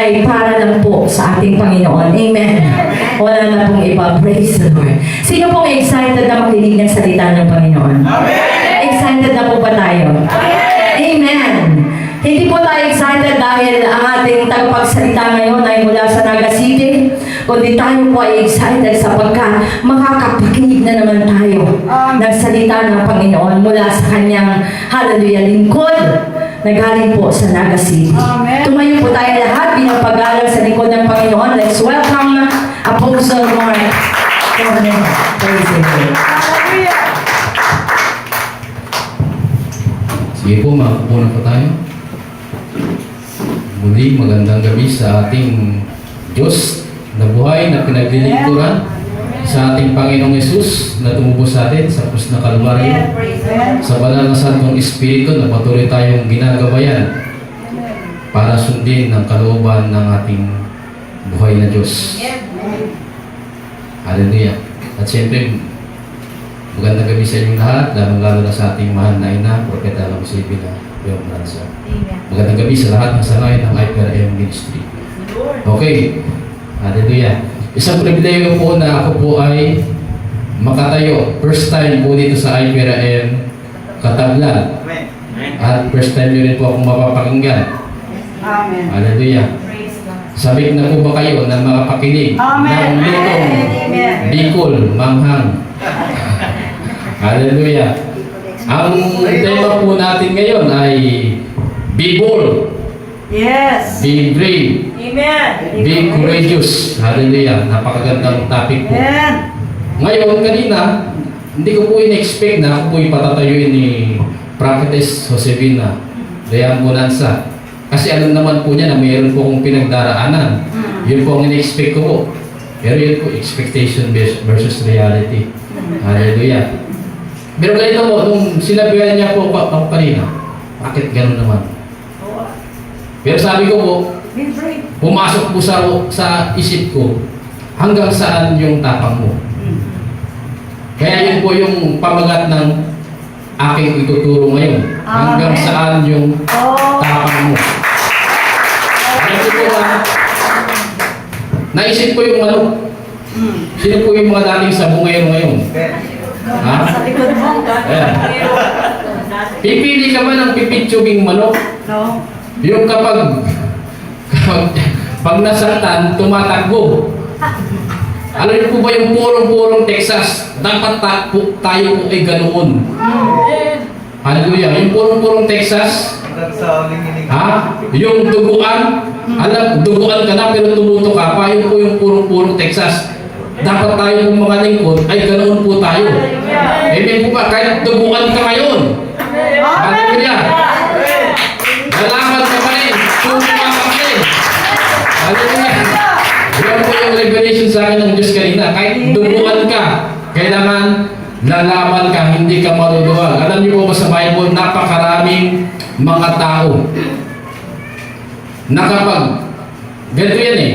ay para lang po sa ating Panginoon. Amen. Wala na pong iba. Praise the Lord. Sino pong excited na makinig ng salita ng Panginoon? Excited na po ba tayo? Amen. Hindi po tayo excited dahil ang ating tagapagsalita ngayon ay mula sa Naga City, kundi tayo po ay excited sapagkat makakapakinig na naman tayo ng salita ng Panginoon mula sa kanyang hallelujah lingkod na galing po sa Naga City. Tumayo po tayo lahat bilang pag-aaral sa lingkod ng Panginoon. Let's welcome Apostle Mark. Praise the Lord. Sige po, makakuna po tayo. Muli, magandang gabi sa ating Diyos na buhay na pinaglilingkuran, sa ating Panginoong Yesus na tumubos sa atin sa krus na Kalbaryo, sa banal na Santong Espiritu na patuloy tayong ginagabayan para sundin ang kalooban ng ating buhay na Diyos. Hallelujah. At siyempre, magandang gabi sa inyong lahat, lalo na sa ating mahal na ina, Propeta ng Sibila. Magandang gabi sa lahat ng sangay ng IPRM Ministry. Okay. Hallelujah. Isang pribileyo po na ako po ay makatayo. First time po dito sa IPRM Katablan. At first time nyo rin po akong mapapakinggan. Amen. Hallelujah. Sabik na po ba kayo na makapakinig ng litong Bicol Manghang? Hallelujah. Ang tema po natin ngayon ay be bold, Yes. be brave, Amen. be courageous. Hallelujah. Napakagandang topic po. Amen. Ngayon, kanina, hindi ko po in-expect na ako po ipatatayuin ni Prophetess Josefina Leang Bonanza. Kasi alam naman po niya na mayroon po akong pinagdaraanan. Yun po ang in-expect ko po. Pero yun po, expectation versus reality. Hallelujah. Pero ganito po, nung sinabihan niya po ako kanina, bakit gano'n naman? Pero sabi ko po, Be brave. pumasok po sa isip ko, hanggang saan yung tapang mo? Kaya yun po yung pamagat ng aking ituturo ngayon. Hanggang saan yung tapang mo? Alam ko po ba, naisip ko yung ano, sino po yung mga dating sabungero ngayon? Ha? Sa likod mo. Ayan. Pipili ka ba ng pipitsubing manok? No. Yung kapag pag nasaktan, tumatakbo. Alam niyo po ba yung purong-purong Texas? Dapat tayo po ay ganoon. Hallelujah. Yung purong-purong Texas, ha? Yung duguan, alam, duguan ka na pero tumuto ka pa. Yun po yung purong-purong Texas. Dapat tayo pong mga lingkod ay ganoon po tayo. Amen po ba? Kahit duguan ka ngayon. Hallelujah. Nalaman ka pa rin. Tumama ka pa rin. Hallelujah. Yan po yung revelation sa akin ng Diyos kanina. Kahit duguan ka, kailangan lalaman ka, hindi ka maruduwag. Alam niyo po ba sa Bible, napakaraming mga tao na kapag, ganito yan eh,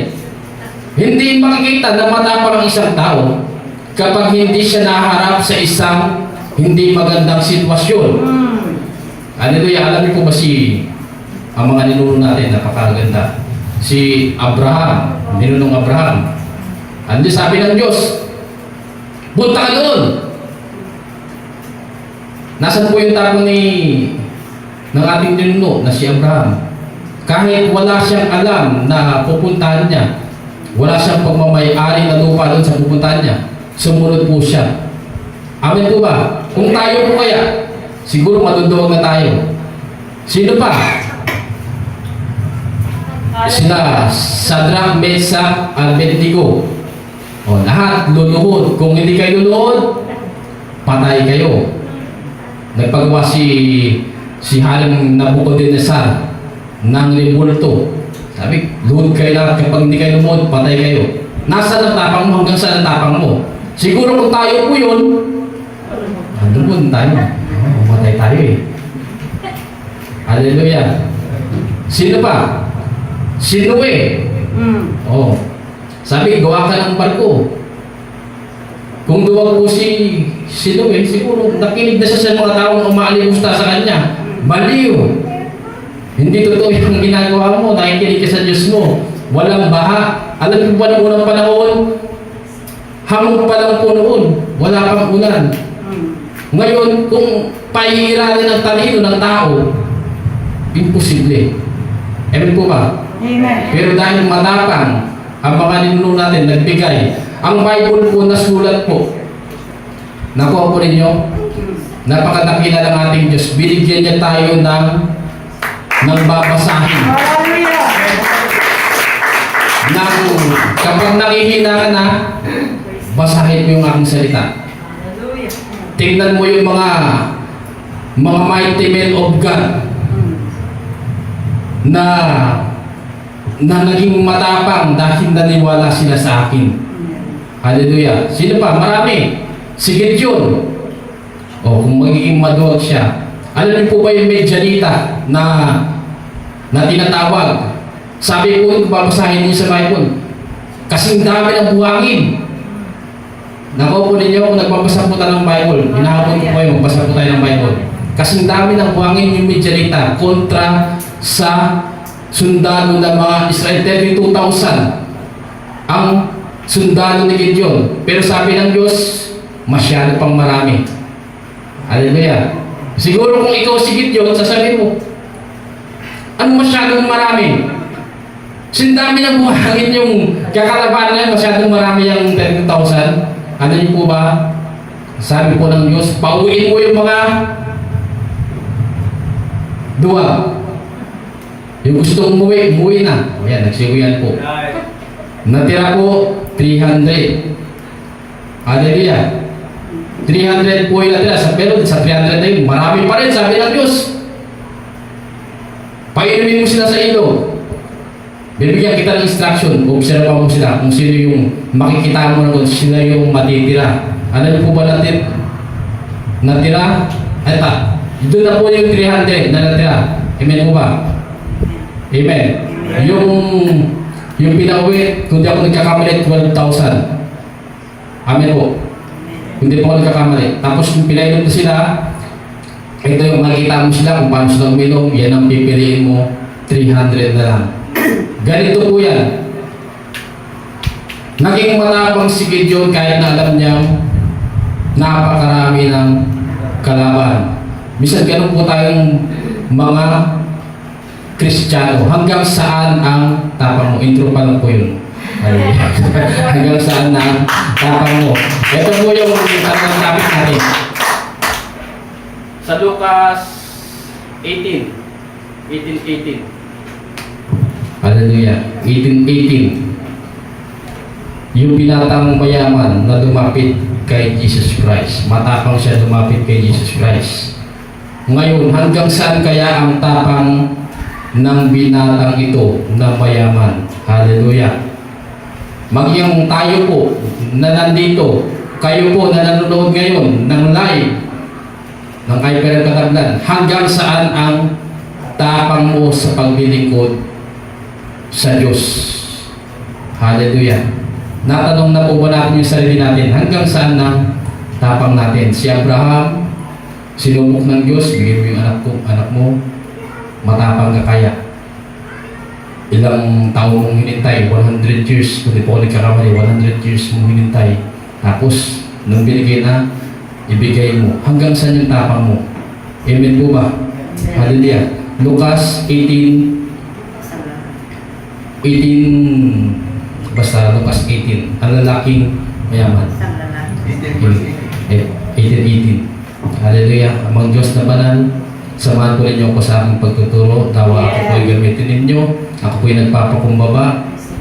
hindi makikita na matapang ang isang tao kapag hindi siya naharap sa isang hindi magandang sitwasyon. Hallelujah. Alam niyo po ba ang mga ninuno natin, napakaganda. Si Abraham, ninunong Abraham. Ano sabi ng Diyos? Punta ka doon. Nasaan po yung tapang ng ating ninuno na si Abraham? Kahit wala siyang alam na pupuntahan niya, wala siyang pagmamayari na lupa doon sa pupuntahan niya, sumunod po siya. Amen po ba? Kung tayo po kaya, siguro maduduwag na tayo. Sino pa? Sila Shadrach, Meshach, Abednego. O, lahat luluhod. Kung hindi kayo luluhod, patay kayo. Nagpagawa si Haring Nabucodonosor ng rebulto. Sabi, luhod kayo lahat. Kapag hindi kayo lumuhod, patay kayo. Nasaan ang tapang mo? Hanggang saan ang tapang mo? Siguro kung tayo po yun, andun po tayo. Matay tayo eh. Hallelujah. Sino pa? Si Noe. Oh. Sabi, gawa ka ng barko. Kung duwag po si Noe, siguro nakinig na siya sa mga taong umaalimusta sa kanya. Baliw. Hindi totoo yung ginagawa mo, nakikinig ka sa Diyos mo. walang baha. Alam niyo ba ng unang panahon? Hamog pa lang po noon. Wala pang ulan. Ngayon, kung pahihiralan ng talino ng tao, imposible. Amen po ba? Amen. Pero dahil matapang ang mga ninuno natin nagbigay, ang Bible po nasulat po. Nakuha po ninyo? Napakadakila ng ating Diyos. Binigyan niya tayo ng babasahin. Hallelujah. Kapag nakihina ka na, basahin mo yung aking salita. Tingnan mo yung mga mighty men of God na naging matapang dahil naniwala sila sa akin. Hallelujah. Sino pa? Marami. Si Gideon. O kung magiging maduwag siya. Alam niyo po ba yung Medianita na tinatawag? Sabi ko, kung babasahin niyo sa Bible, kasing dami ng buhangin. Nakuha po ninyo kung nagbabasa po tayo ng Bible. Hinahapon po kayo, magbasa po tayo ng Bible. Kasing dami ng buhangin yung Medianita kontra sa sundalo ng mga Israel. 32,000 ang sundalo ni Gideon. Pero sabi ng Diyos, masyado pang marami. Hallelujah. Siguro kung ikaw si Gideon, sasabihin mo, ano masyadong marami? Sindami ng buhangin yung kakalaban na masyadong marami yung 30,000. Ano niyo po ba? Sabi po ng Diyos, pauwiin mo yung mga duwa. Yung gusto umuwi, umuwi na. Ayan, nagsiwian po. Natira po, 300. Hallelujah. 300 po yung natira. Pero sa 300 na yun, marami pa rin, sabi ng Diyos. Painumin mo sila sa ilog. Bibigyan kita ng instruction, observa mo sila kung sino yung makikita mo na kung sila yung matitira. Ano niyo po ba natin? Natira? Eto, doon na po yung 300 na natira. Amen po ba? Amen. Yung pinauwi, kung di ako nagkakamali, 12,000. Amen po. Kung di po ako nagkakamali. Tapos kung pinainom ko sila, ito yung makikita mo sila kung paano sila uminom, yan ang pipiliin mo, 300 na lang. Ganito po yan. Naging matapang si Gideon kahit na alam niyang napakarami ng kalaban. Minsan ganun po tayong mga Kristiyano. Hanggang saan ang tapang mo? Intro pa lang po yun. Hanggang saan ang tapang mo? Ito po yung tanong topic natin. Sa Lucas 18:18. Hallelujah. 18:18. Yung binatang mayaman na lumapit kay Jesus Christ. Matapang siya lumapit kay Jesus Christ. Ngayon, hanggang saan kaya ang tapang ng binatang ito na mayaman? Hallelujah. Maging tayo po na nandito, kayo po na nanonood ngayon ng live ng Hyper Katablan, hanggang saan ang tapang mo sa paglilingkod sa Diyos? Hallelujah. Natanong na po ba natin yung sarili natin, hanggang saan na tapang natin? Si Abraham, sinubok ng Diyos, bigyan mo yung anak mo, matapang ka kaya. Ilang taon mong hinintay? 100 years. Kung di po ako nagkakamali, 100 years mong hinintay. Tapos, nung binigay na, ibigay mo. Hanggang saan yung tapang mo? Amen po ba? Hallelujah. Lucas 18, basta Lucas 18, ang lalaking mayaman. 18. Hallelujah. Amang Diyos na banal, samahan ko ninyo ako sa aking pagtuturo. Tawa ako po ay gamitin ninyo. Ako po ay nagpapakumbaba.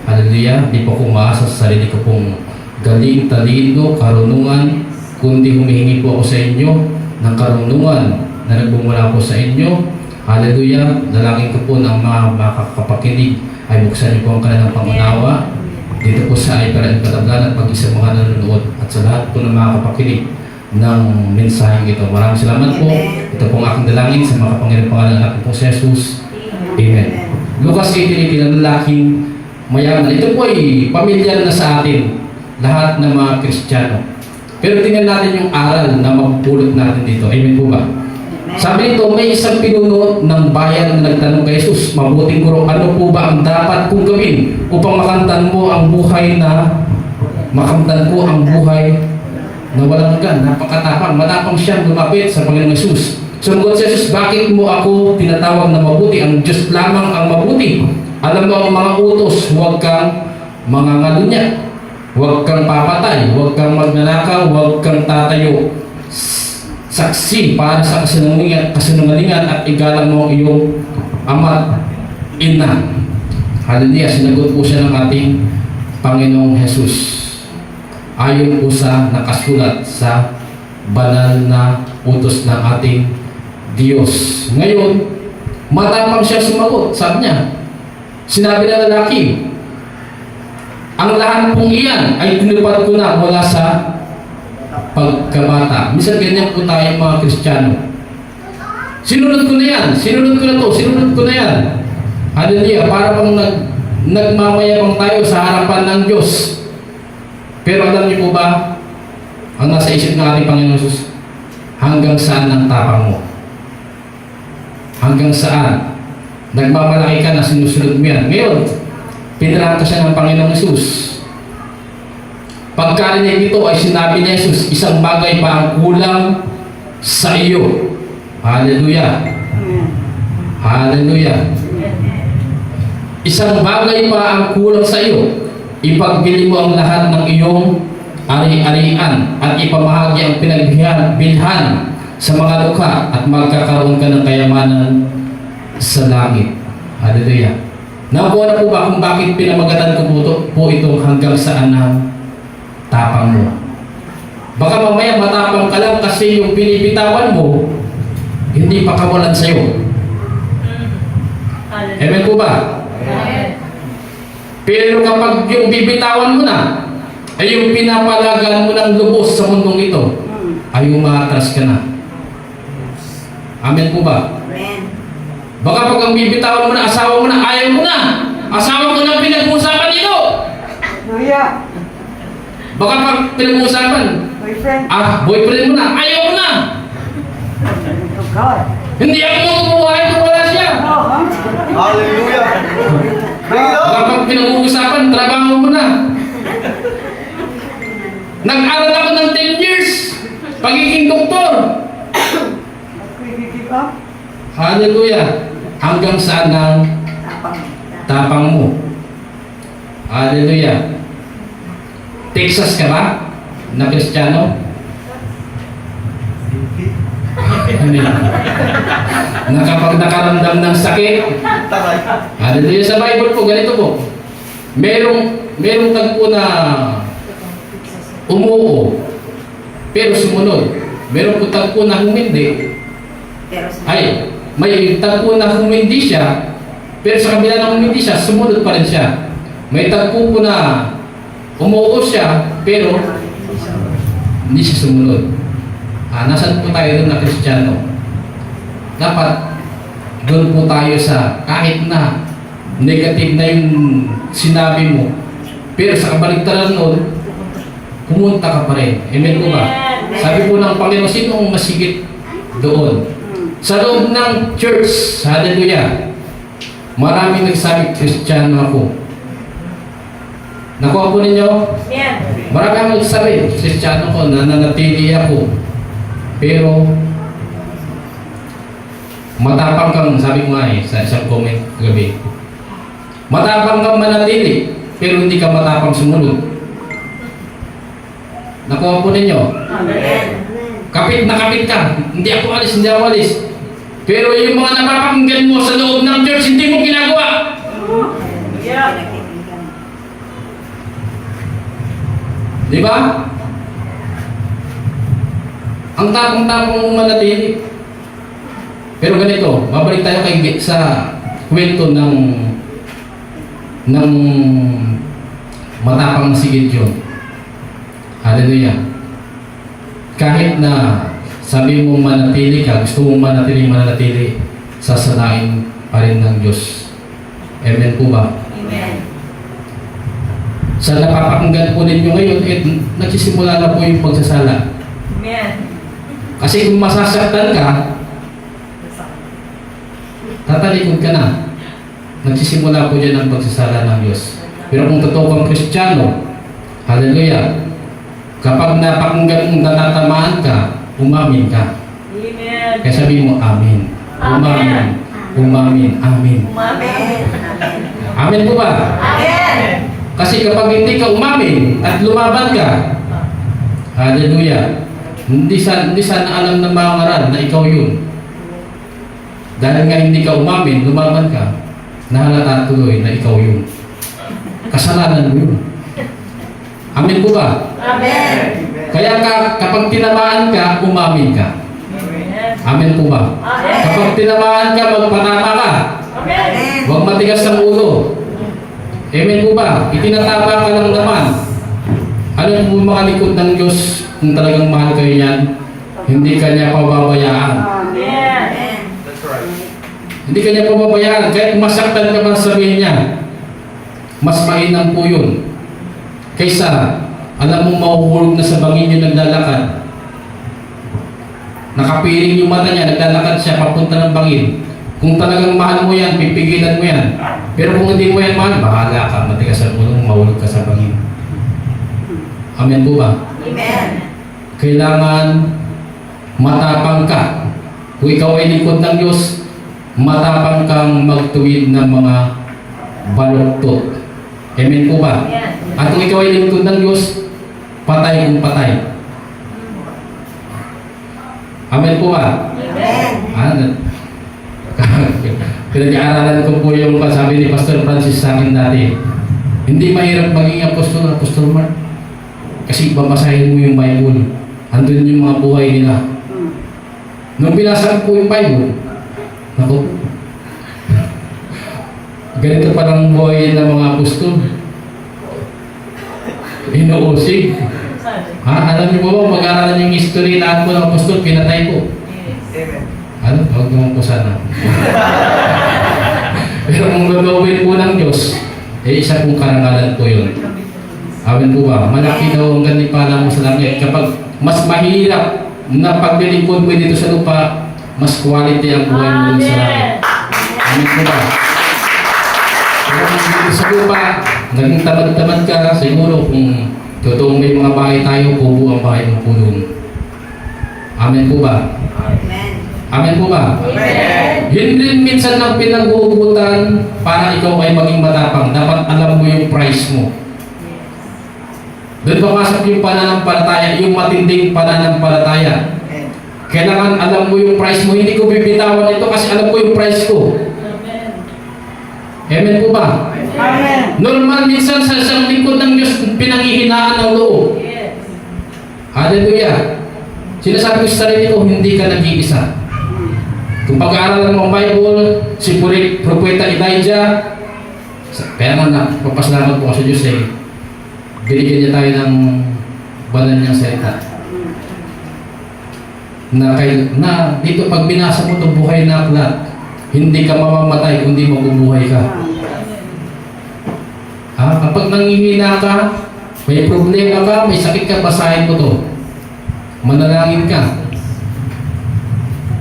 Hallelujah. Di po ako umaasa sa sarili ko pong galing, talino, karunungan, kundi humihingi po ako sa inyo ng karunungan na nagbumula po sa inyo. Hallelujah. Dalangin ko po ng mga makakapakinig ay buksan niyo po ang kanilang pangunawa dito po sa Hyper Katablan at pag-isa mga nanonood at sa lahat po ng mga kapakinig ng mensaheng ito. Maraming salamat po. Ito pong aking dalangin sa mga kapangyarihan pangalan ng aking po si Jesus. Amen. Lucas 18:18, ang lalaking mayaman. Ito po ay pamilyar na sa atin, lahat ng mga Kristiyano. Pero tingnan natin yung aral na mapupulot natin dito. Amen po ba? Sabi nito, may isang pinuno ng bayan na nagtanong kay Jesus, mabuting guro, ano po ba ang dapat kong gawin upang makamtan ko ang buhay na walang hanggan? Napakatapang, matapang siyang lumapit sa Panginoong Jesus. Sumagot si Jesus, bakit mo ako tinatawag na mabuti? Ang Diyos lamang ang mabuti. Alam mo ang mga utos, huwag kang mangangalunya, huwag kang papatay, huwag kang magnanakaw, huwag kang tatayo saksi para sa kasinungalingan at igalang mo ang iyong ama at ina. Hallelujah. Sinagot po siya ng ating Panginoong Jesus. Ayon po sa nakasulat sa banal na utos ng ating Diyos. Ngayon, matapang siya sumagot. Sabi niya, sinabi ng lalaki, ang lahat pong iyan ay tinupad ko na mula sa pagkabata. Minsan ganyan po tayo mga Kristiyano. Sinunod ko na yan, sinunod ko na to, sinunod ko na yan. Hallelujah. Para pang nagmamayabang tayo sa harapan ng Diyos. Pero alam niyo po ba, ang nasa isip ng ating Panginoon Jesus, hanggang saan ang tapang mo? Hanggang saan? Nagmamalaki ka na sinusunod mo yan. Ngayon, pinarang ka siya ng Panginoong Jesus. Pagkarinig nito ay sinabi ni Jesus, isang bagay pa ang kulang sa iyo. Hallelujah. Hallelujah. Isang bagay pa ang kulang sa iyo. Ipagbili mo ang lahat ng iyong ari-arian at ipamahagi ang pinagbilhan sa mga lukha at magkakaroon ka ng kayamanan sa langit. Hallelujah. Nakuha na po ba kung bakit pinamagatan ko po ito hanggang saan ang tapang mo? Baka mamaya matapang ka lang kasi yung binibitawan mo hindi pa kawalan sa'yo. Amen po ba? Pero kapag yung bibitawan mo na ay yung pinapalagan mo ng lubos sa mundong ito, ay umaatras ka na. Amen po ba? Baka pag ang bibitawan mo na, asawa mo na, ayaw mo na. Asawa ko na pinag-uusapan dito. Hallelujah. Baka pag pinag-uusapan, Boyfriend. Boyfriend mo na, ayaw mo na. Oh God. Hindi ako mabubuhay kung wala siya. Oh, huh? Hallelujah. Baka pag pinag-uusapan, trabaho mo na. Nag-aral ako ng 10 years, pagiging doktor. Give up. Hallelujah. Hanggang saan ang tapang mo? Hallelujah. Texas ka ba? Na Kristiyano? Nakapag nakaramdam ng sakit? Hallelujah. Sa Bible po, ganito po. Merong tagpo na umuo, pero sumunod. Meron po tagpo na humindi. Ay, may tagpo na humindi siya, pero sa kabila ng humindi siya, sumunod pa rin siya. May tagpo po na umuo siya, pero hindi siya sumunod. Nasaan po tayo doon na Kristiyano? Dapat doon po tayo sa kahit na negative na yung sinabi mo, pero sa kabaligtaran noon, pumunta ka pa rin. Amen po ba? Sabi po ng Panginoon, sino ang masigit doon? Sa loob ng church, hallelujah, maraming nagsabi, Kristiyano ako. Nakuha po ninyo? Marami ang nagsabi, Kristiyano ko, nananatili ako. Pero, matapang kang, sabi ko nga sa isang comment gabi, matapang kang manatili, pero hindi ka matapang sumunod. Nakuha po ninyo? Kapit na kapit ka, hindi ako alis, hindi ako alis. Pero yung mga napapakinggan mo sa loob ng church, hindi mo ginagawa. Di ba? Ang tapang-tapang mong manatili. Pero ganito, babalik tayo sa kwento ng matapang na si Gideon. Hallelujah. Kahit na sabi mong manatili ka, gusto mong manatili, sasalain pa rin ng Diyos. Amen po ba? Amen. Sa napapakinggan po ninyo ngayon, nagsisimula na po yung pagsasala. Amen. Kasi kung masasaktan ka, tatalikod ka na. Nagsisimula po dyan ang pagsasala ng Diyos. Pero kung totoo kang Kristiyano, hallelujah, kapag napakinggan mong natatamaan ka, umamin ka. Amen. Kaya sabi mo, amin. Umamin. Umamin. Amin. Amen. Amin po ba? Amen. Kasi kapag hindi ka umamin at lumaban ka, hallelujah, hindi sana alam ng mga ngaral na ikaw yun. Dahil nga hindi ka umamin, lumaban ka, nahalata tuloy na ikaw yun. Kasalanan mo yun. Amin po ba? Amen. Kaya kapag tinamaan ka, umamin ka. Amin po ba? Amen. Kapag tinamaan ka, magpatama ka. Amen. Huwag matigas ng ulo. Amen po ba? Itinatama ka lang naman. Ano po mga likod ng Diyos kung talagang mahal kayo yan? Hindi ka niya pababayaan. Amen. Hindi ka niya pababayaan. Kahit masaktan ka man sabihin niya, mas mainam po yun. Kaysa, alam mong mahuhulog na sa bangin yung naglalakad. Nakapiring yung mata niya, naglalakad siya papunta ng bangin. Kung talagang mahal mo yan, pipigilan mo yan. Pero kung hindi mo yan mahal, bahala ka, matigas ang ulo, mahulog ka sa bangin. Amen po ba? Amen. Kailangan matapang ka. Kung ikaw ay lingkod ng Diyos, matapang kang magtuwid ng mga baluktot. Amen po ba? At kung ikaw ay lingkod ng Diyos, patay kung patay. Amen po ba? Amen. Pinag-aaralan ko po yung sabi ni Pastor Francis sa akin dati. Hindi mahirap maging apostol, Apostol Mark. Kasi babasahin mo yung Bible. Andun yung mga buhay nila. Nung binasa ko yung Bible, naku, ganito palang buhay ng mga apostol. Inuusig. Alam niyo po ba, mag-aaralan yung history lahat po ng apostol, pinatay ko. Ano? Huwag naman po sana. Pero kung gagawin po ng Diyos, isa pong karangalan po yun. Amen po ba? Malaki daw ang ganipala mo sa langit. Kapag mas mahirap na paglilingkod mo dito sa lupa, mas quality ang buhay mo dito sa langit. Amen po ba? Pero kung dito sa lupa, naging tamad-tamad ka, siguro kung totoong may mga bahay tayo, pubo ang bahay mo po doon. Amen po ba? Amen. Amen po ba? Amen. Yun din minsan ng pinag-uugutan para ikaw ay maging matapang. Dapat alam mo yung price mo. Doon papasok yung pananampalataya, yung matinding pananampalataya. Kailangan alam mo yung price mo. Hindi ko bibitawan ito kasi alam ko yung price ko. Amen po ba? Amen. Normal minsan sa isang lingkod ng Diyos, pinanghihinaan ng loob. Hallelujah. Sinasabi ko sa sarili ko, hindi ka nag-iisa. Kung pag-aaralan mo ang Bible, si Propeta Elijah, kaya nga papasalamat po sa Diyos binigyan niya tayo ng banal niyang salita. Na dito pag binasa mo itong buhay na aklat, hindi ka mamamatay kundi mabubuhay ka. Kapag nangihina ka, may problema ka, may sakit ka, basahin mo to. Manalangin ka.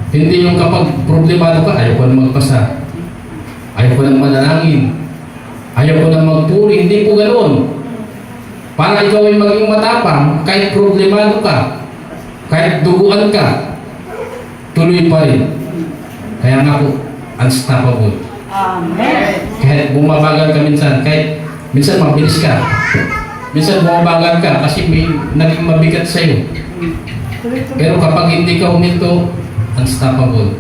Hindi yung kapag problemado ka, ayaw ko na magbasa. Ayaw ko na manalangin. Ayaw ko na magpuri. Hindi po ganoon. Para ikaw ay maging matapang, kahit problemado ka, kahit duguan ka, tuloy pa rin. Kaya nga po, unstoppable. Amen. Kahit bumabagal ka minsan, kahit minsan mabilis ka. Minsan bumabagal ka kasi may naging mabigat sa'yo. Pero kapag hindi ka huminto, unstoppable.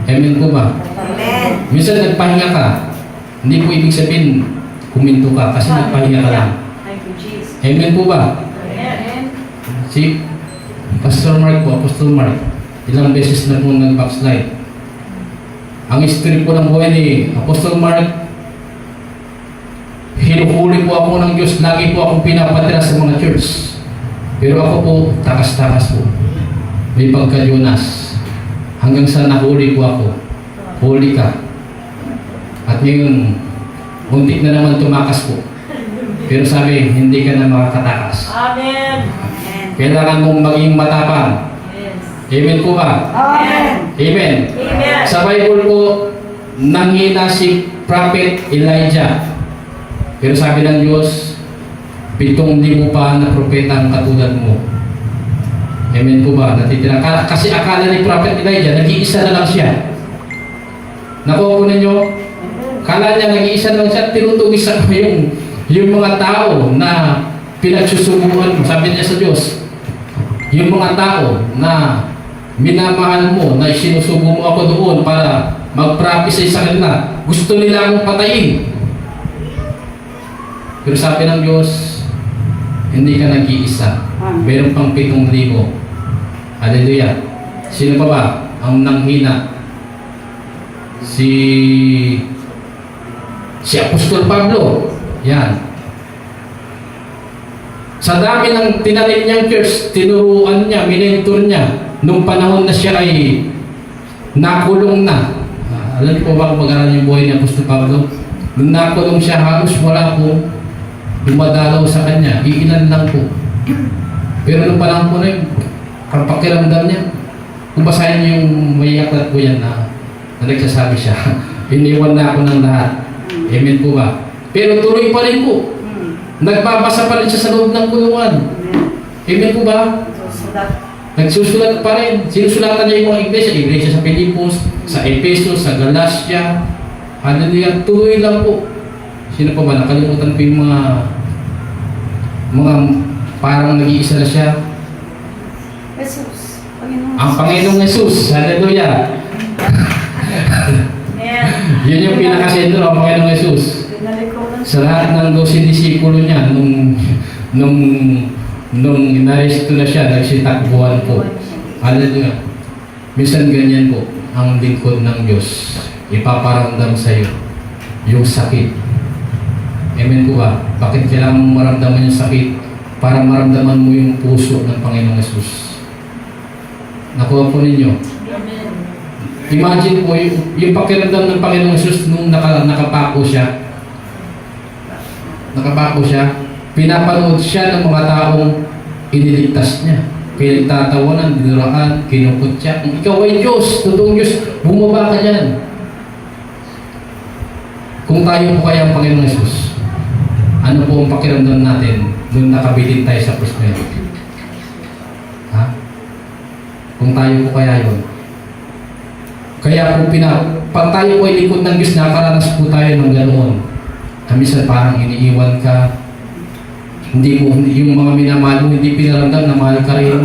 Amen po ba? Amen. Minsan nagpahinga ka, hindi po ibig sabihin huminto ka kasi nagpahinga ka lang. Thank you, Jesus. Amen po ba? Amen. Si Pastor Mark po, Apostol Mark, ilang beses na po nag-backslide. Ang history po ng buhay ni Apostol Mark, hinuhuli po ako ng Diyos, lagi po akong pinapatira sa mga church. Pero ako po, takas-takas po. May pagka-Jonas. Hanggang sa nahuli po ako. Huli ka. At ngayon, muntik na naman tumakas po. Pero sabi, hindi ka na makakatakas. Amen. Kailangan mong maging matapang. Yes. Amen po ba? Amen. Amen. Amen. Sa Bible po, nanghina si Prophet Elijah. Pero sabi ng Diyos, 7,000 pa na propeta ang katulad mo. Amen po ba? Natitira. Kasi akala ni Prophet Elijah, nag-iisa na lang siya. Nakuha po ninyo? Akala niya, nag-iisa na lang siya. Tinutugis ako yung mga tao na pinagsusubukan mo. Sabi niya sa Diyos, yung mga tao na minamahal mo, na sinusubo mo ako doon para mag-prophesy sa kanila, gusto nila akong patayin. Pero sabi ng Diyos, hindi ka nag-iisa. Meron pang 7,000. Hallelujah. Sino pa ba ang nanghina? Si Apostol Pablo. Yan. Sa dami ng tinanim niyang church, tinuruan niya, minentor niya, nung panahon na siya ay nakulong na. Alam niyo po ba kung mag-aral yung buhay ni Apostol Pablo? Nung nakulong siya, halos wala po dumadalaw sa kanya. Iilan lang po. Pero nung panahon po na yun, ang pakiramdam niya, kung basahin niyo yung may aklat po yan na nagsasabi siya, iniwan na ako ng lahat. Amen po ba? Pero tuloy pa rin po. Nagbabasa pa rin siya sa loob ng kulungan. Amen po ba? Nagsusulat pa rin. Sinusulatan niya yung mga iglesia sa Pilipos, sa Efesos, sa Galacia. Hallelujah. Tuloy lang po. Sino pa ba? Nakalimutan ko yung mga parang nag-iisa na siya. Jesus. Panginoon. Ang Panginoong Jesus. Hallelujah. Amen. Yun yung pinakasentro, ang Panginoong Jesus. Pinalikuran. Sa lahat ng 12 disipulo niya, nung inaresto na siya, nagsitakbuhan po. Hallelujah. Minsan ganyan po, ang lingkod ng Diyos, ipaparamdam sa iyo yung sakit. Amen po ba? Bakit kailangan mo maramdaman yung sakit? Para maramdaman mo yung puso ng Panginoong Jesus. Nakuha po ninyo? Amen. Imagine po, yung pakiramdam ng Panginoong Jesus nung nakapako siya. Pinapanood siya ng mga taong iniligtas niya. Pinagtatawanan, dinuraan, kinukot siya. Kung ikaw ay Diyos, totoong Diyos, bumaba ka dyan. Kung tayo po kaya ang Panginoong Jesus, ano po ang pakiramdam natin nung nakabilin tayo sa krus na yun? Ha? Kung tayo po kaya yun. Kaya po pag tayo po ay likod ng Diyos, nakaranas po tayo ng ganoon. Minsan parang iniiwan ka, hindi mo, yung mga minamahal mo, hindi pinaramdam na mahal ka rin.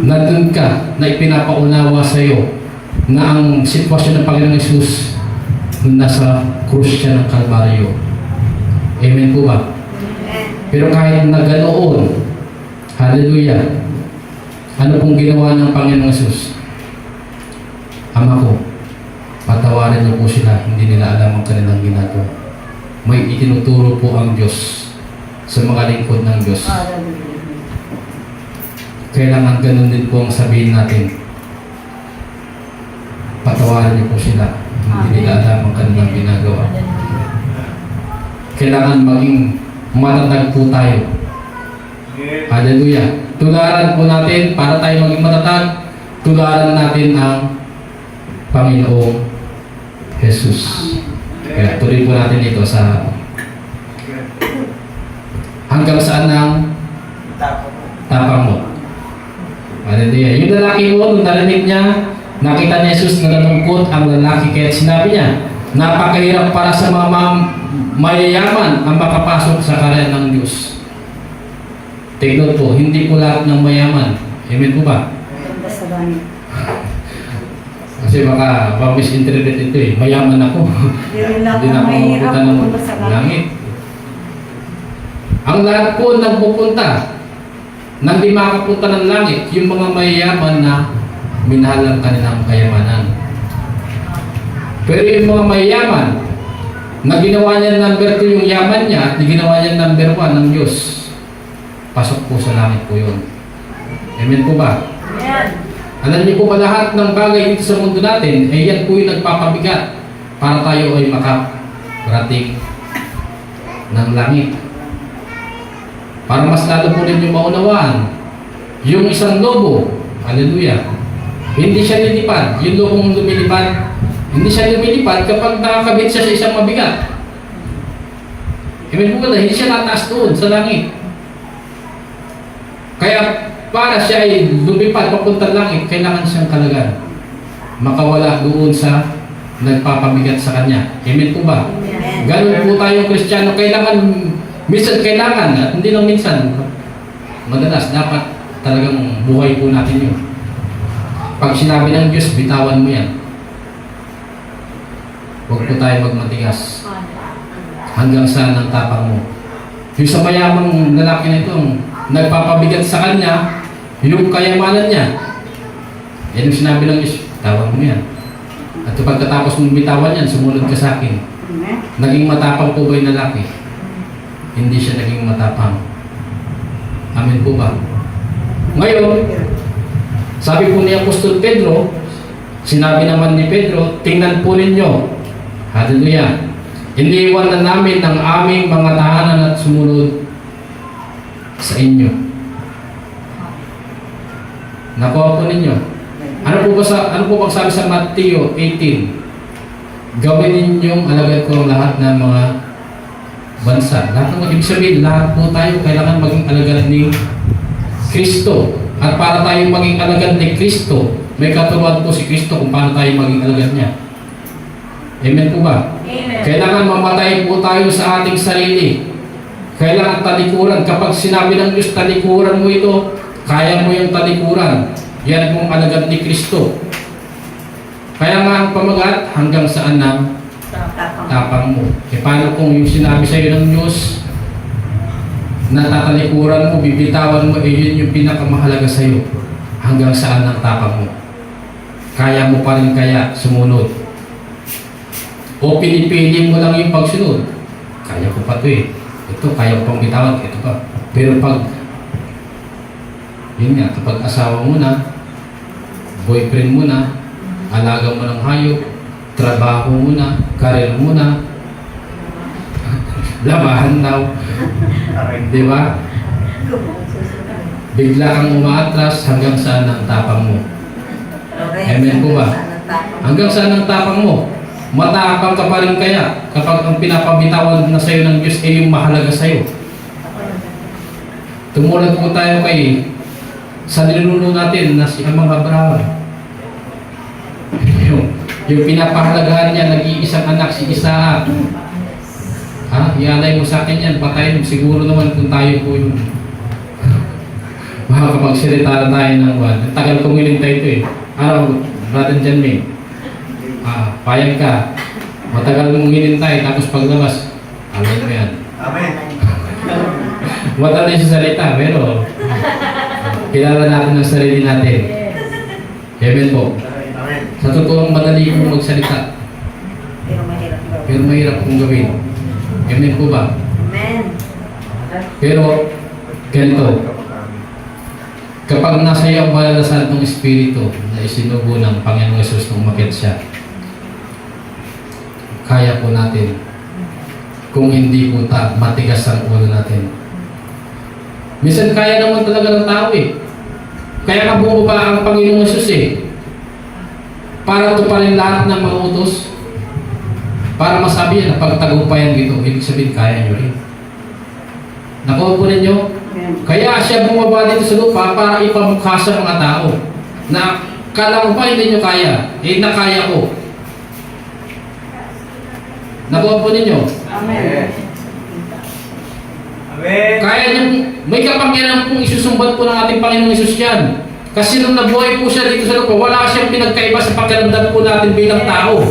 Nandun ka, na ipinapaunawa sa iyo na ang sitwasyon ng Panginoong Jesus nung nasa krus siya ng Kalbaryo. Amen po ba? Pero kahit na ganoon, hallelujah, ano pong ginawa ng Panginoong Jesus? Ama ko, patawarin niyo po sila, hindi nila alam ang kanilang ginagawa. May itinuturo po ang Diyos sa mga lingkod ng Diyos. Kailangan ganun din po ang sabihin natin. Patawarin niyo po sila, hindi nila alam ang kanilang ginagawa. Kailangan maging matatag po tayo. Hallelujah. Tularan po natin, para tayo maging matatag, tularan natin ang Panginoong Jesus. Kaya tuloy po natin ito sa hanggang saan ang tapang mo. Hallelujah. Yung lalaki mo, nung narinig niya, nakita ni Jesus na nalungkot ang lalaki, kaya sinabi niya, napakahirap para sa mga mayayaman ang makapasok sa karyan ng Diyos. Take note po, hindi po lahat ng mayaman. Amen po ba? Ganda sa langit. Kasi baka misinterpret ito eh. Mayaman ako. Hindi Hindi na ako mapupunta ng langit. Ang lahat po nagpupunta nang di makapunta ng langit, yung mga mayayaman na minahal ang kanilang kayamanan. Pero yung mga mayayaman na ginawa niya number 2 yung yaman niya at ginawa niya number 1 ng Diyos, pasok po sa langit po yun. Amen po ba? Amen. Alam niyo po ba lahat ng bagay dito sa mundo natin, eh yan po yung nagpapabigat para tayo ay makarating ng langit. Para mas lalo po ninyo maunawaan, yung isang lobo, hallelujah, hindi siya lilipad. Yung lobong lumilipad, Hindi siya lumilipad kapag nakakabit siya sa isang mabigat. Amen po ba? Hindi siya nataas doon sa langit. Kaya para siya ay lumipad papunta langit, kailangan siyang kalagan. Makawala doon sa nagpapabigat sa kanya. Amen po ba? Amen. Ganun po tayong Kristiyano. Minsan kailangan, at hindi lang minsan, madalas, dapat talagang buhay po natin yun. Pag sinabi ng Diyos, bitawan mo yan. Huwag po tayo magmatigas. Hanggang saan ang tapang mo. Yung sa mayamang lalaki na ito, nagpapabigat sa kanya, yung kayamanan niya. Yan yung sinabi ng Diyos, bitawan mo yan. At pagkatapos mong bitawan yan, sumunod ka sa akin. Amen. Naging matapang po ba yung lalaki? Hindi siya naging matapang. Amen po ba? Ngayon, sabi po ni Apostol Pedro, sinabi naman ni Pedro, tingnan po ninyo, hallelujah, iniwan na namin ang aming mga tahanan at sumunod sa inyo. Nakuha po ninyo. Ano po bang sabi sa Mateo 18? Gawin ninyong alagad ko ang lahat ng mga bansa. Lahat ng ibig sabihin, lahat po tayo kailangan maging alagad ni Kristo. At para tayo maging alagad ni Kristo, may katuruan po si Kristo kung paano tayo maging alagad niya. Amen po ba? Amen. Kailangan mamatay po tayo sa ating sarili. Kailangan talikuran. Kapag sinabi ng Diyos, talikuran mo ito, kaya mo yung talikuran. Yan pong alagad ni Kristo. Kaya nga ang pamagat, hanggang saan ang tapang mo. E paano kung yung sinabi sa iyo ng Diyos, natatalikuran mo, bibitawan mo, yun yung pinakamahalaga sa iyo. Hanggang saan ang tapang mo. Kaya mo pa rin kaya sumunod. O pinipili mo lang yung pagsunod. Kaya ko pa ito eh. Ito, kaya ko pang bitawan. Ito pa. Pero pag, yun nga, kapag asawa mo na, boyfriend mo na, alaga mo ng hayop, trabaho mo na, karir mo na, labahan daw. Di ba? Bigla kang umaatras hanggang saan ang tapang mo. Amen po ba? Hanggang saan ang tapang mo? Matapang ka pa rin kaya kapag ang pinapabitawan na sa'yo ng Diyos ay yung mahalaga sa'yo. Tumulad po tayo kay sa ninuno natin na si Amang Abraham. yung pinapahalagahan niya, nag-iisang anak, si Isaac. Ha? Ialay mo sa akin yan, patayin mo. Siguro naman kung tayo po yung makakapagsalita na tayo ng one. Tagal kong hinintay ito eh. Araw, Brother John May. Payag ka. Matagal mong hinintay, tapos paglabas, alam mo yan. Amen. Matali sa salita, pero kilala natin ang sarili natin. Amen po. Amen. Sa totoong madali kong magsalita, Pero mahirap gawin. pero mahirap kong gawin. Amen po ba? Amen. Pero, ganito, kapag nasa iyo ang malalasan ng Espiritu na isinubo ng Panginoong Yesus nung umakyat siya, kaya po natin kung hindi po matigas ang ulo natin. Minsan kaya naman talaga ng tao eh. Kaya nga bumaba ang Panginoong Yesus eh. Para tuparin lahat ng mga utos. Para masabi yan na pagtagumpayan dito, ibig sabihin kaya nyo rin. Nakuha po ninyo? Amen. Kaya siya bumaba dito sa lupa para ipamukha sa mga tao na kala mo pa hindi nyo kaya, eh nakaya ko. Nakuha po ninyo? Amen. Amen. Kaya niyong, may kapangyarihan pong isusumbat po ng ating Panginoong Yesus yan. Kasi nung nabuhay po siya dito sa lupa, wala siyang pinagkaiba sa pakiramdam po natin bilang tao.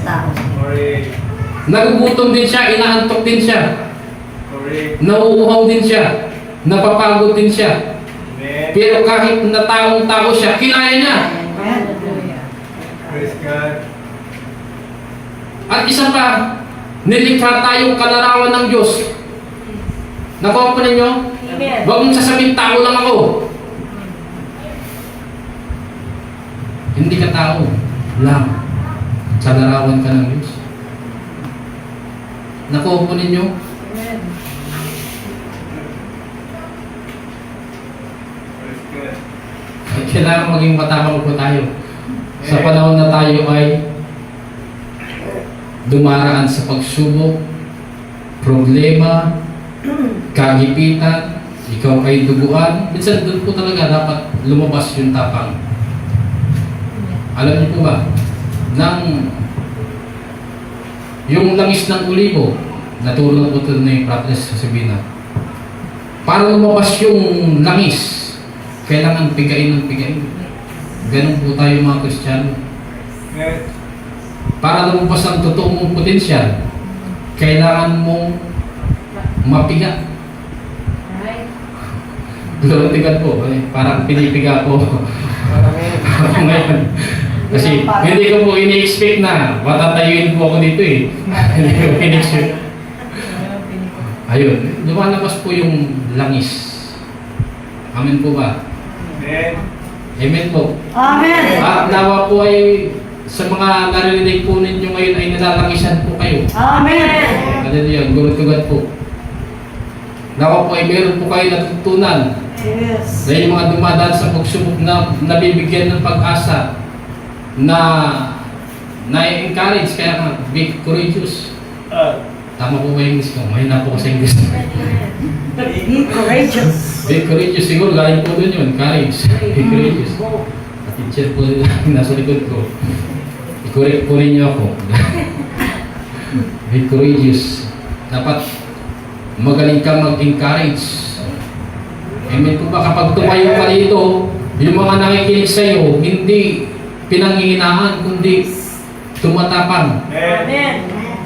Tao. Correct. Nagugutom din siya, inaantok din siya, Correct. nauuhaw din siya, napapagod din siya. Amen. Pero kahit na taong-tao siya, kinaya niya. Amen. Praise God. At isa pa, nilikha tayong kalarawan ng Diyos. Nakuha po ninyo? Amen. Huwag mong sasabihin, tao lang ako. Hindi ka tao lang. Sa larawan ka ng Diyos. Nakuha po ninyo? Amen. Praise God. Kailangan maging matapang po tayo. Sa panahon na tayo ay dumaraan sa pagsubok, problema, kagipitan, ikaw ay duguan, minsan doon po talaga dapat lumabas yung tapang. Alam niyo po ba, yung langis ng olibo, natulong po ito na yung Prophetess Josefina. Para lumabas yung langis, kailangan pigain ng pigain. Ganun po tayo mga Kristiyano. Amen. Para lumabas ang totoong mong potensyal, kailangan mong mapiga. Glorified po. Parang pinipiga po. Ngayon. Kasi hindi ko po ini-expect na matatayuin po ako dito eh. Hindi ko in-expect. Ayun. Lumalabas po yung langis. Amen po ba? Amen. Amen po. Amen. At nawa po ay sa mga narinig po ninyo ngayon ay nalalangisan po kayo. Amen. Hallelujah. Glorified po. Nawa po ay meron po kayo natutunan. Yes. Dahil yung mga dumadaan sa pagsubok na nabibigyan ng pag-asa na na-encourage, kaya nga, be courageous. Tama po ba yung English ko? Mahina po ko sa English. Be courageous. Be courageous, siguro galing po dun yun, courage. Be courageous. At teacher po nasa likod ko. I-correct po rin niyo ako. Be courageous. Dapat magaling ka mag-encourage. Amen po ba? Kapag tumayo ka dito, yung mga nakikinig sa iyo, hindi pinanghihinaan, kundi tumatapang. Amen.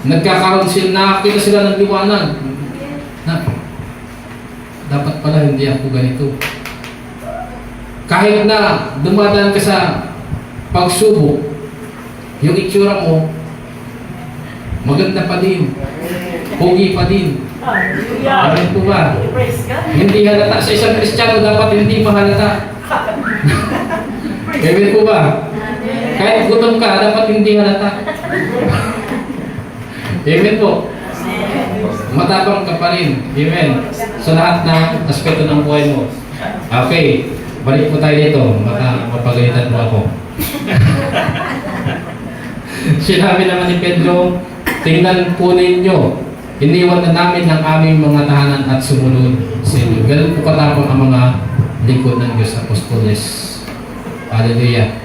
Nagkakaroon sila, nakakita sila ng liwanag. Na, dapat pala hindi ako ganito. Kahit na dumadaan ka sa pagsubok, yung itsura mo, maganda pa din. Pogi pa din. Amen po ba? Hindi halata. Sa isang Kristiyano dapat hindi mahalata. Amen po ba? Kahit gutom ka, dapat hindi halata. Amen po. Matapang ka pa rin. Amen. Sa lahat ng aspeto ng buhay mo. Okay. Balik po tayo dito. Mapagalitan mo ako. Sinabi naman ni Pedro, tingnan po ninyo, iniwan na namin ang aming mga tahanan at sumunod sa inyo. Ganun po katapang ang mga lingkod ng Diyos, Apostoles. Hallelujah.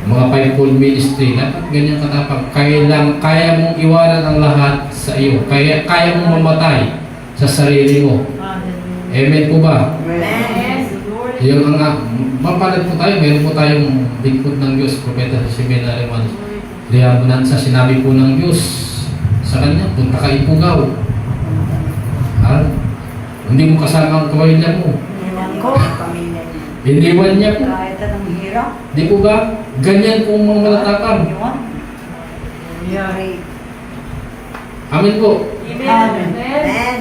Mga fivefold ministry, dapat ganyan katapang. Kaya mong iwanan ang lahat sa iyo. Kaya mong mamatay sa sarili mo. Amen po ba? Amen. Yung mapalad po tayo, meron po tayong lingkod ng Diyos, Propeta Josefina Liabonanza, sinabi po ng Diyos sa kanya, punta ka Ipugaw. Hindi mo kasama ang kawalya mo. Iniwan ko, pamilya niya. Iniwan niya po. Kahit anong hirap. Di po ba? Ganyan po ang mga malatapang. Iniwan. Yari. Amen po. Amen.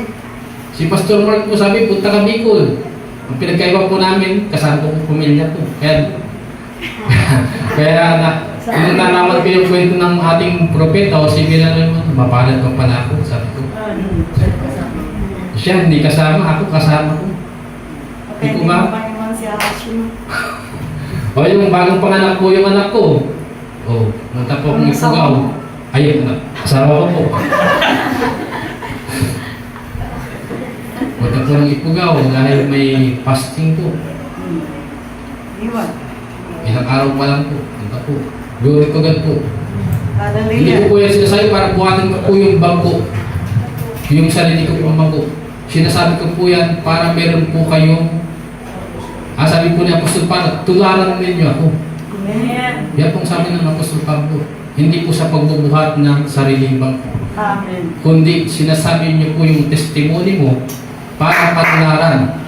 Si Pastor Mark po sabi, punta ka Bicol. Ang pinagkaiba po namin, kasama po ang pamilya po. Kung nalaman ko yung kwento ng ating propeta o si Bilan, mapalad pa pala ako, sabi ko. Siya, hindi kasama, ako kasama ko. Di po ba? O yung bagong panganak po yung anak ko. O, punta po akong Ipugaw. Ayun, asawa ko po. Punta po ng Ipugaw dahil may fasting po. Iwan. Ilang araw pa lang po. Punta po. Glory to God po. Hindi Hallelujah. ko po yan sinasabi para buhatin ko po yung bangko. Yung sarili ko po ang bangko. Sinasabi ko po yan para meron po kayong sabi po ni Apostol Pablo, tularan ninyo ako. Amen. Yan pong sabi ng Apostol Pablo. Hindi po sa pagbubuhat ng sariling bangko. Amen. Kundi sinasabi niyo po yung testimony mo para patularan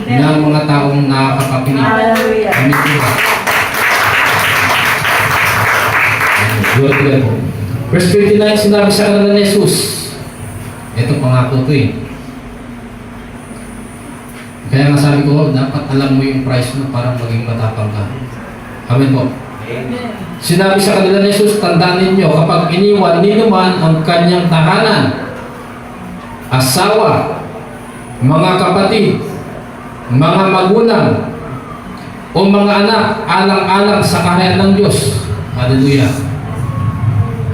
ng mga taong nakakapakinig. Hallelujah. Amen po. Glory to God. Verse 29, sinabi sa kanila ni Jesus, ito pangako to eh. Kaya nga sabi ko, dapat alam mo yung price mo para maging matapang ka. Amen po. Sinabi sa kanila ni Jesus, tandaan ninyo, kapag iniwan ninuman ang kanyang tahanan, asawa, mga kapatid, mga magulang, o mga anak, alang-alang sa kaharian ng Diyos. Hallelujah.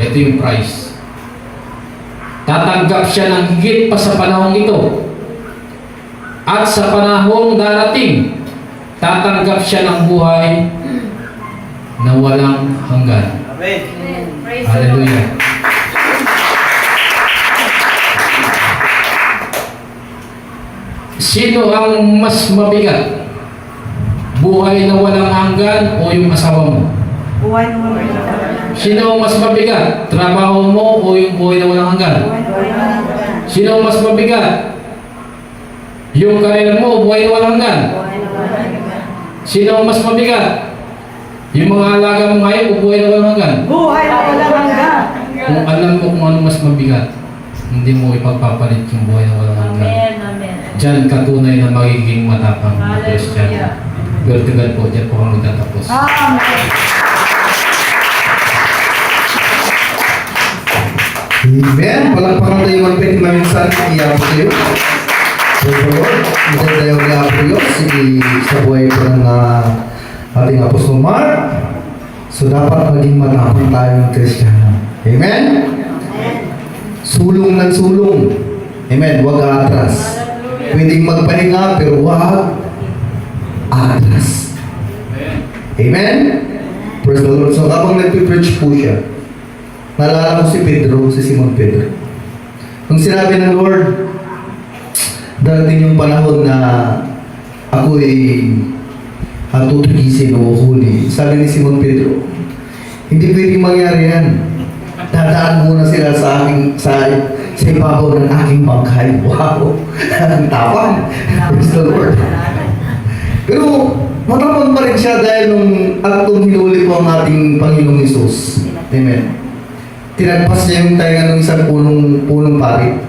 Ito yung price. Tatanggap siya ng higit pa sa panahong ito. At sa panahong darating, tatanggap siya ng buhay na walang hanggan. Amen. Praise the Lord. Hallelujah. Sino ang mas mabigat? Buhay na walang hanggan o yung asawa mo? Buhay na walang Sino ang mas mabigat? Trabaho mo o yung buhay na walang hanggan? Sino ang mas mabigat? Yung karir mo o buhay na walang hanggan? Sino ang mas mabigat? Yung mga alaga mo ngayon o buhay na walang hanggan? Buhay na walang hanggan. Kung alam mo kung ano mas mabigat, hindi mo ipagpapalit yung buhay na walang hanggan. Amen. Amen. Diyan katunay na magiging matapang na Kristiyano. Vertical po, diyan po kami tatapos. Amen. Amen. Palakpakan tayo ang pwede maminsan. Iyan po tayo. Praise the Lord. Ito tayo nga po Diyos. Sa buhay po ng ating Apostol Mark. So dapat maging matapang tayo ng Kristiyano. Amen? Sulong ng sulong. Amen. Huwag atras. Pwedeng magpahinga pero huwag atras. Amen? Praise the Lord. So habang nagpipreach po siya, naalala ko si Pedro, si Simon Pedro. Nung sinabi ng Lord, darating yung panahon na ako'y tutugisin o huli. Sabi ni Simon Pedro, hindi pwedeng mangyari yan. Dadaan muna sila sa ibabaw ng aking bangkay. Wow! Ang tapang. Praise the Lord. Pero matapang pa rin siya dahil nung aktong hinuli ko ang ating Panginoong Isus. Amen. Tinagpas niya yung tainga ng isang punong parit.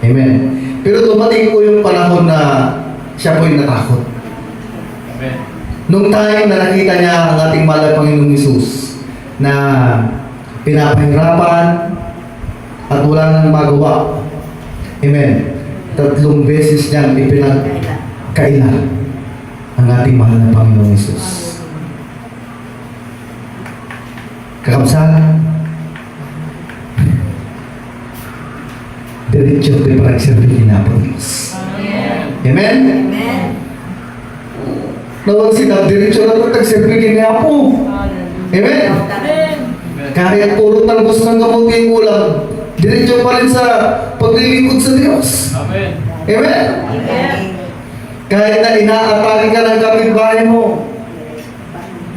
Amen. Pero dumating po yung panahon na siya po'y natakot. Amen. Nung time na nakita niya ang ating mahal na Panginoong Isus na pinapahirapan at wala nang magawa. Amen. 3 beses niyang ipinagkaila ang ating mahal na Panginoong Isus. Kakamsahan, diretso tayo parang serbihin na po Diyos. Amen? Nawag sila, diretso na ito tagserbihin niya po. Amen? Kahit puro talbos ng kamuti yung ulam, diretso pa rin sa paglilingkod sa Diyos. Amen. Amen? Kahit na inaatake ka ng kapitbahay mo,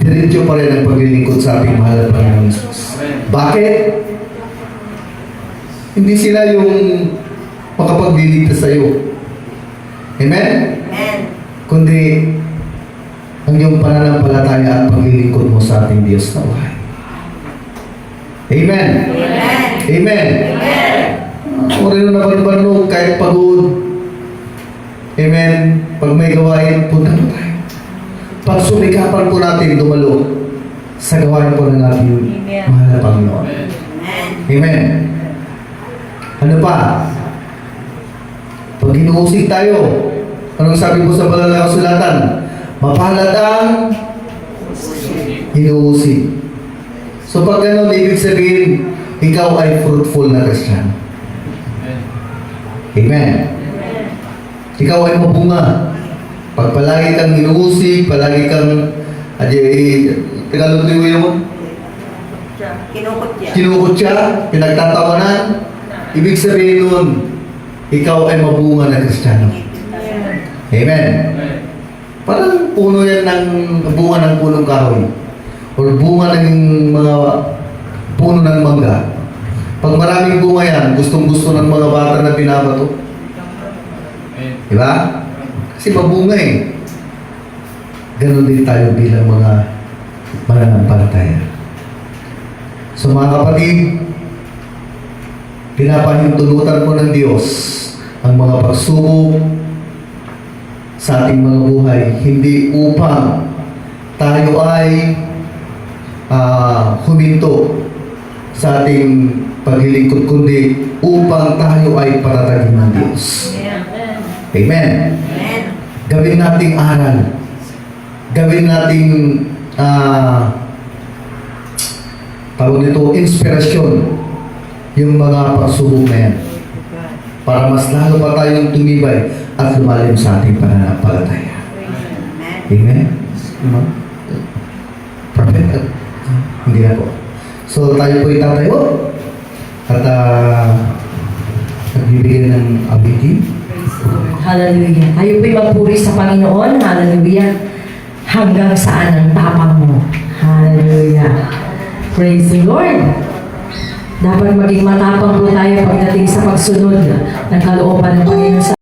diretso pa rin ang paglilingkod sa ating mahal na Panginoon Jesus. Bakit? Hindi sila yung makapagliligtas sa iyo. Amen? Kundi ang iyong pananampalataya at paglilingkod mo sa ating Diyos na buhay. Amen? Amen? O rin na nabalbanog kahit pagod. Amen? Pag may gawain, punta po tayo. Pagsumikapan po natin dumalo sa gawain po ng ating mahal na Panginoon. Amen? Ano pa? Pag hinuusig tayo, anong sabi po sa banal na kasulatan? Mapalad ang hinuusig. So pag ganun, ibig sabihin, ikaw ay fruitful na Kristiyano. Amen. Ikaw ay mabunga. Pag palagi kang hinuusig, palagi kang Tagalog mo? Kinukot siya, pinagtatawanan. Ibig sabihin nun, ikaw ay mabunga na Kristiyano. Amen. Parang puno yan ng bunga ng punong kahoy. O bunga ng mga puno ng mangga. Pag maraming bunga yan, gustong-gusto ng mga bata na binabato. Diba? Kasi mabunga eh. Ganon din tayo bilang mga mananampalataya. So mga kapatid, pinapahintulutan po ng Diyos ang mga pagsubok sa ating mga buhay, hindi upang tayo ay huminto sa ating paglilingkod, kundi upang tayo ay patatagin ng Diyos. Amen. Gawin nating aral. Gawin nating tawag nito, inspirasyon, yung mga pagsubok na yan. Para mas lalo pa tayong tumibay at lumalim sa ating pananampalataya. Amen? Prophet? Hindi na po. So tayo po itatayo at nagbibigay ng abitin. Hallelujah. Tayo po'y magpuri sa Panginoon. Hallelujah. Hanggang saan ang tapang mo. Hallelujah. Praise the Lord. Dapat maging matapang po tayo pagdating sa pagsunod ng kalooban ng Panginoon sa